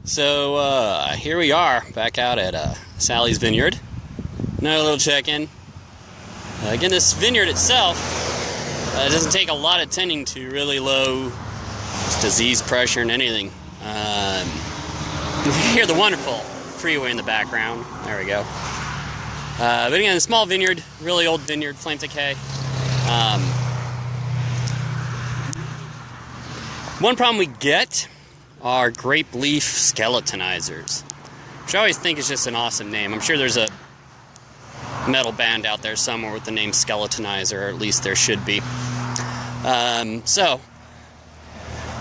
So here we are back out at Sally's vineyard. Another little check-in. Again, this vineyard itself doesn't take a lot of tending to, really low disease pressure and anything. You hear the wonderful freeway in the background. There we go. But again, a small vineyard, really old vineyard, flame decay. One problem we get are grape leaf skeletonizers, which I always think is just an awesome name. I'm sure there's a metal band out there somewhere with the name Skeletonizer, or at least there should be. So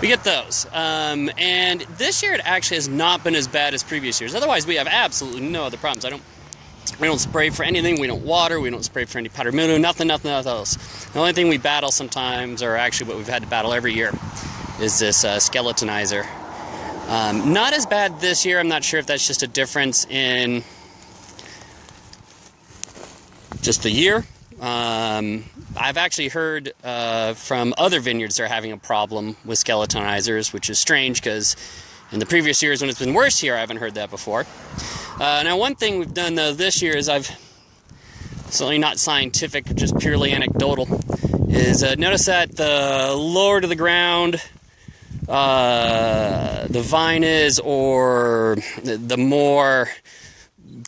we get those, and this year it actually has not been as bad as previous years. Otherwise, we have absolutely no other problems. We don't spray for anything. We don't water. We don't spray for any powder mildew. Nothing else. The only thing we battle sometimes, or actually what we've had to battle every year, is this skeletonizer. Not as bad this year. I'm not sure if that's just a difference in just the year. I've actually heard from other vineyards they're having a problem with skeletonizers, which is strange because in the previous years when it's been worse here, I haven't heard that before. Now, one thing we've done though this year is certainly not scientific, just purely anecdotal, is notice that the lower to the ground the vine is, or the more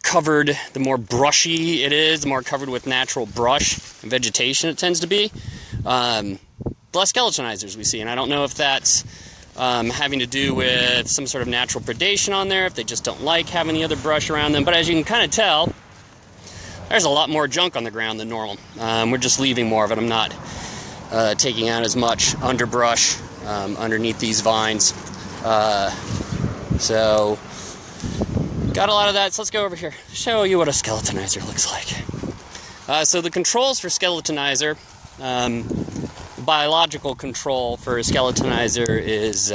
covered, the more brushy it is, the more covered with natural brush and vegetation it tends to be, the less skeletonizers we see. And I don't know if that's having to do with some sort of natural predation on there, if they just don't like having the other brush around them. But as you can kind of tell, there's a lot more junk on the ground than normal. We're just leaving more of it. I'm not taking out as much underbrush underneath these vines. So got a lot of that. So let's go over here, show you what a skeletonizer looks like. So the controls for skeletonizer, biological control for a skeletonizer is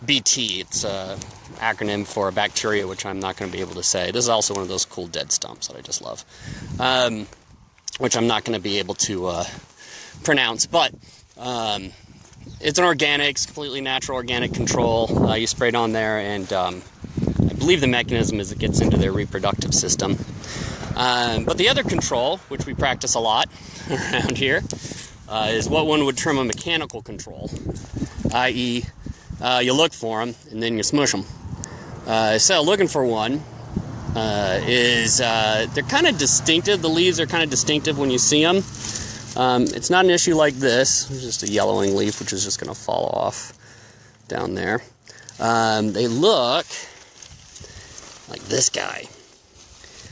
BT. It's an acronym for a bacteria, which I'm not going to be able to say. This is also one of those cool dead stumps that I just love, which I'm not going to be able to pronounce, but it's an organic, completely natural organic control. You spray it on there, and I believe the mechanism is it gets into their reproductive system. But the other control, which we practice a lot around here, is what one would term a mechanical control, i.e. You look for them and then you smush them. So looking for one is they're kind of distinctive. The leaves are kind of distinctive when you see them. It's not an issue like this. It's just a yellowing leaf, which is just going to fall off down there. They look like this guy.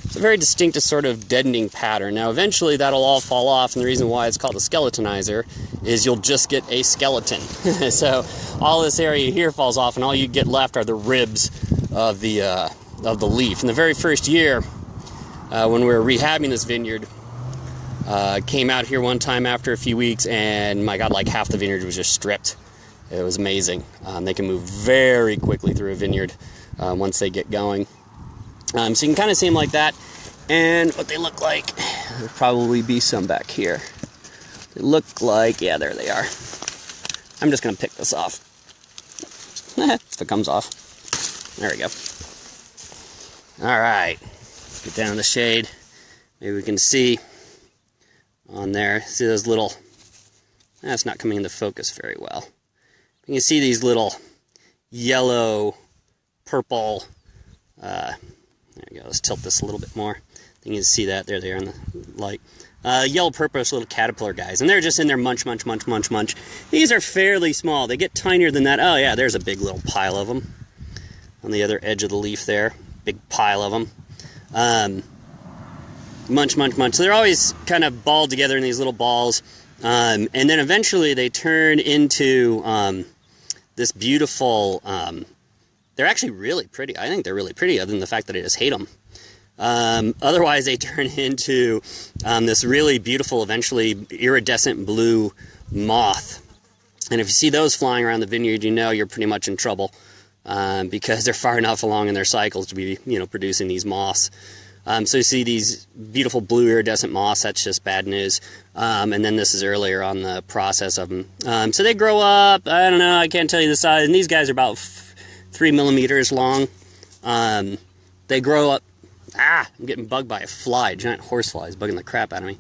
It's a very distinctive sort of deadening pattern. Now, eventually that'll all fall off, and the reason why it's called a skeletonizer is you'll just get a skeleton. So all this area here falls off, and all you get left are the ribs of the leaf. In the very first year, when we were rehabbing this vineyard, came out here one time after a few weeks, and my God, like half the vineyard was just stripped. It was amazing. They can move very quickly through a vineyard once they get going. So you can kind of see them like that. And what they look like, there'll probably be some back here. They look like, yeah, there they are. I'm just going to pick this off. If it comes off. There we go. All right. Let's get down in the shade. Maybe we can see on there. See those little, that's not coming into focus very well. You can see these little yellow, purple, there we go, let's tilt this a little bit more. You can see that, there they are in the light. Yellow purplish little caterpillar guys, and they're just in there munch. These are fairly small. They get tinier than that. Oh yeah, there's a big little pile of them on the other edge of the leaf there. Big pile of them. Munch. So they're always kind of balled together in these little balls, and then eventually they turn into this beautiful, they're actually really pretty. I think they're really pretty, other than the fact that I just hate them. Otherwise, they turn into this really beautiful, eventually iridescent blue moth. And if you see those flying around the vineyard, you know you're pretty much in trouble, because they're far enough along in their cycles to be, producing these moths. So you see these beautiful blue iridescent moths. That's just bad news. And then this is earlier on the process of them. So they grow up. I don't know. I can't tell you the size. And these guys are about 3 millimeters long. They grow up. I'm getting bugged by a fly. Giant horsefly is bugging the crap out of me.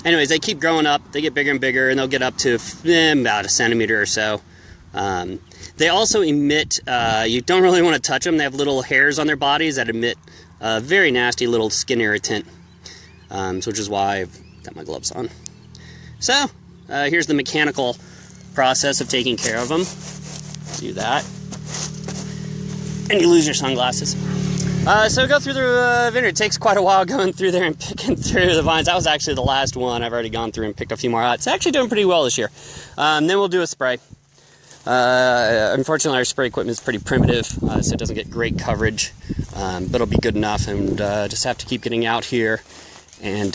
Anyways, they keep growing up. They get bigger and bigger, and they'll get up to about a centimeter or so. They also emit, you don't really want to touch them. They have little hairs on their bodies that emit a very nasty little skin irritant, which is why I've got my gloves on. So, here's the mechanical process of taking care of them. Do that. And you lose your sunglasses. So go through the vineyard. It takes quite a while going through there and picking through the vines. That was actually the last one. I've already gone through and picked a few more out. It's actually doing pretty well this year. Then we'll do a spray. Unfortunately, our spray equipment is pretty primitive, so it doesn't get great coverage, but it'll be good enough, and just have to keep getting out here and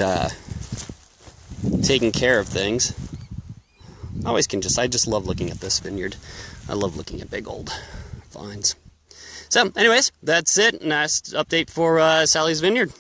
taking care of things. I just love looking at this vineyard. I love looking at big old vines. So, anyways, that's it. Nice update for Sally's Vineyard.